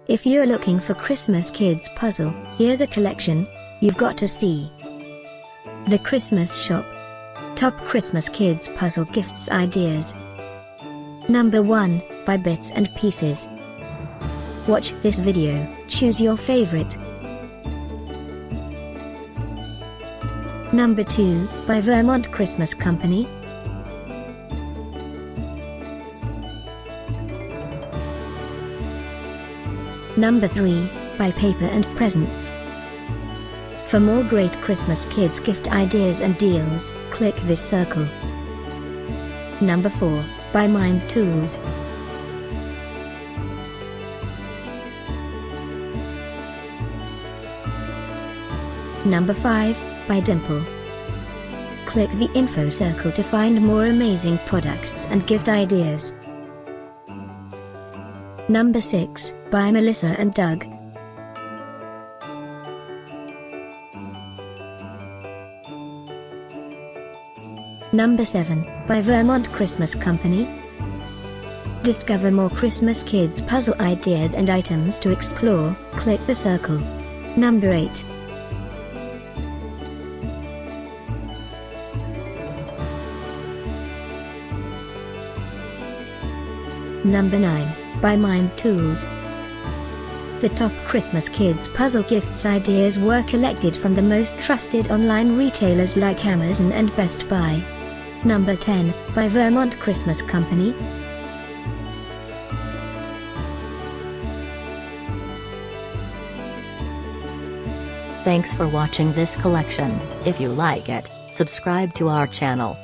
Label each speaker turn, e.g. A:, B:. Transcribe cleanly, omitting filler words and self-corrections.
A: If you're looking for Christmas Kids puzzle, here's a collection you've got to see. The Christmas Shop. Top Christmas Kids Puzzle Gifts Ideas. Number 1, by Bits and Pieces. Watch this video, choose your favorite. Number 2, by Vermont Christmas Company. Number 3, by Paper and Presents. For more great Christmas Kids gift ideas and deals, click this circle. Number 4, by Mind Tools. Number 5, by Dimple. Click the info circle to find more amazing products and gift ideas. Number 6, by Melissa and Doug. Number 7, by Vermont Christmas Company. Discover more Christmas Kids puzzle ideas and items to explore, click the circle. Number 8. Number 9, by Mind Tools. The top Christmas Kids puzzle gifts ideas were collected from the most trusted online retailers like Amazon and Best Buy. Number 10, by Vermont Christmas Company.
B: Thanks for watching this collection. If you like it, subscribe to our channel.